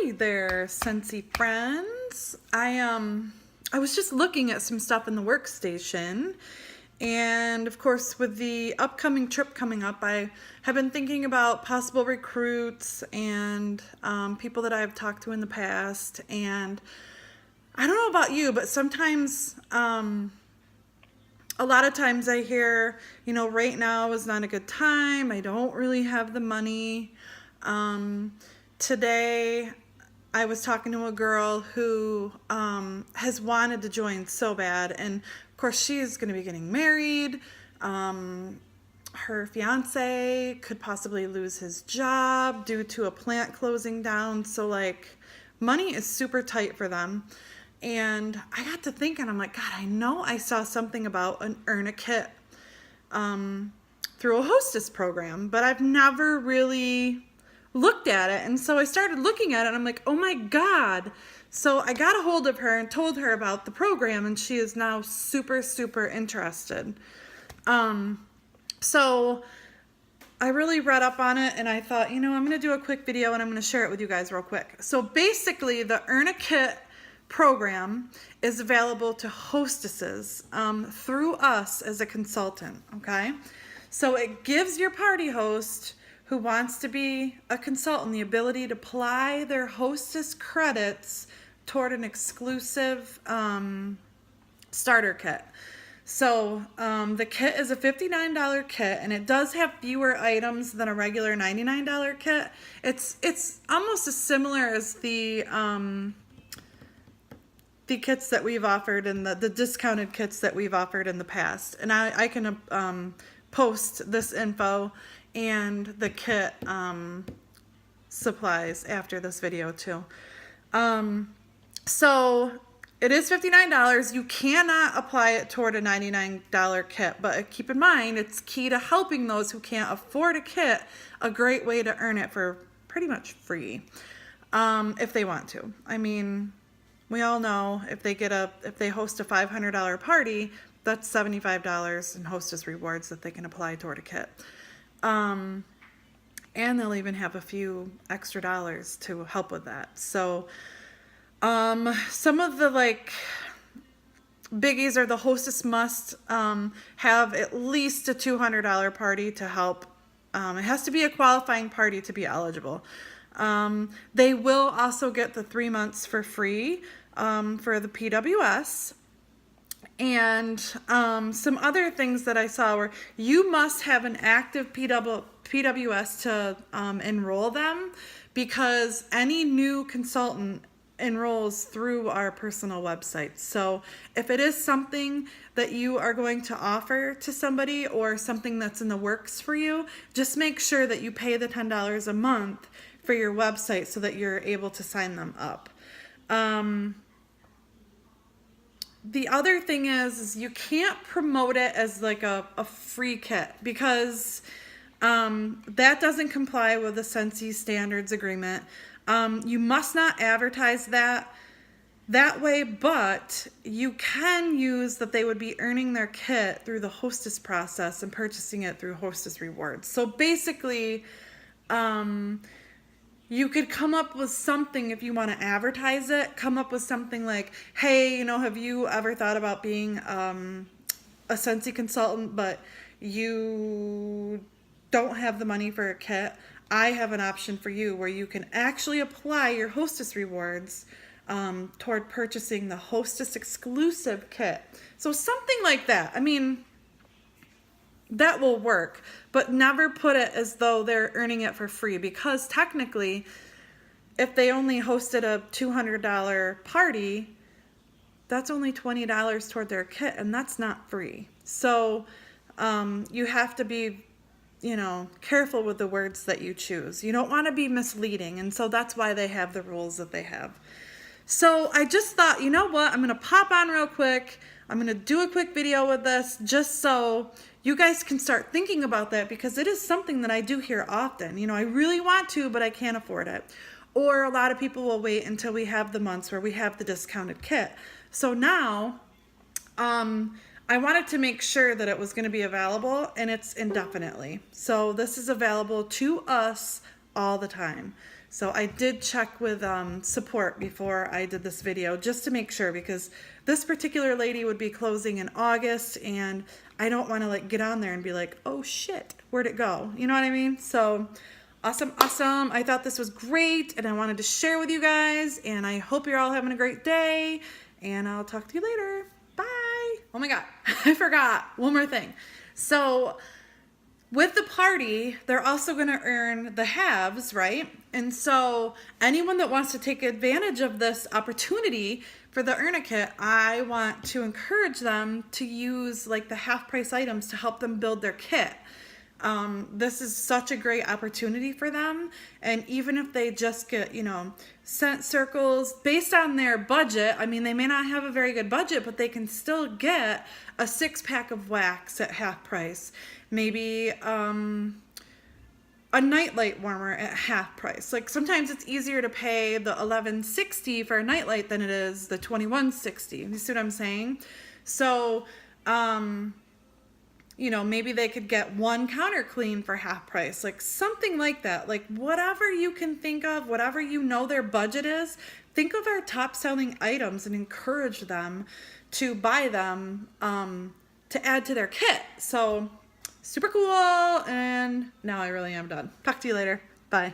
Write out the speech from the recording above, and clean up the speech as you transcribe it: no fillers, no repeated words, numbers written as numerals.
Hi there, Scentsy friends. I was just looking at some stuff in the workstation, and of course with the upcoming trip coming up, I have been thinking about possible recruits and people that I've talked to in the past. And I don't know about you, but sometimes a lot of times I hear, right now is not a good time. I don't really have the money. Today I was talking to a girl who has wanted to join so bad, and of course she's going to be getting married. Her fiance could possibly lose his job due to a plant closing down, so money is super tight for them. And I got to thinking, I'm like, God, I know I saw something about an earn a kit through a hostess program, but I've never really looked at it. And so I started looking at it and I'm like, oh my God. So I got a hold of her and told her about the program, and she is now super, super interested. So I really read up on it and I thought, I'm going to do a quick video and I'm going to share it with you guys real quick. So basically the Earn a Kit program is available to hostesses through us as a consultant, okay? So it gives your party host who wants to be a consultant the ability to apply their hostess credits toward an exclusive starter kit. So the kit is a $59 kit, and it does have fewer items than a regular $99 kit. It's almost as similar as the kits that we've offered and the discounted kits that we've offered in the past. And I can post this info and the kit supplies after this video too. So it is $59. You cannot apply it toward a $99 kit, but keep in mind it's key to helping those who can't afford a kit, a great way to earn it for pretty much free if they want to. I mean, we all know if they host a $500 party, that's $75 in hostess rewards that they can apply toward a kit. And they'll even have a few extra dollars to help with that. So some of the biggies are the hostess must have at least a $200 party to help. It has to be a qualifying party to be eligible. They will also get the 3 months for free for the PWS. And some other things that I saw were you must have an active PWS to enroll them, because any new consultant enrolls through our personal website. So if it is something that you are going to offer to somebody or something that's in the works for you, just make sure that you pay the $10 a month for your website so that you're able to sign them up. The other thing is you can't promote it as a free kit, because that doesn't comply with the Scentsy standards agreement. You must not advertise that way, but you can use that they would be earning their kit through the hostess process and purchasing it through hostess rewards. So basically, you could come up with something if you want to advertise it. Come up with something like, hey, have you ever thought about being a Scentsy consultant, but you don't have the money for a kit? I have an option for you where you can actually apply your hostess rewards toward purchasing the hostess exclusive kit. So something like that. I mean, that will work, but never put it as though they're earning it for free, because technically, if they only hosted a $200 party, that's only $20 toward their kit, and that's not free. So you have to be, careful with the words that you choose. You don't want to be misleading, and so that's why they have the rules that they have. So I just thought, you know what, I'm going to pop on real quick. I'm going to do a quick video with this just so you guys can start thinking about that, because it is something that I do hear often. I really want to, but I can't afford it. Or a lot of people will wait until we have the months where we have the discounted kit. So now, I wanted to make sure that it was going to be available, and it's indefinitely. So this is available to us all the time. So I did check with support before I did this video just to make sure, because this particular lady would be closing in August and I don't want to like get on there and be like, oh shit, where'd it go? You know what I mean? So awesome, awesome. I thought this was great and I wanted to share with you guys, and I hope you're all having a great day, and I'll talk to you later. Bye. Oh my God, I forgot one more thing. So with the party, they're also going to earn the halves, right? And so anyone that wants to take advantage of this opportunity for the earn a kit, I want to encourage them to use like the half price items to help them build their kit. This is such a great opportunity for them. And even if they just get, you know, scent circles based on their budget, I mean, they may not have a very good budget, but they can still get a 6-pack of wax at half price. Maybe a nightlight warmer at half price. Like sometimes it's easier to pay the $11.60 for a nightlight than it is the $21.60. You see what I'm saying? So, you know, maybe they could get one counter clean for half price, like something like that. Like whatever you can think of, whatever you know their budget is, think of our top selling items and encourage them to buy them to add to their kit. So super cool. And now I really am done. Talk to you later. Bye.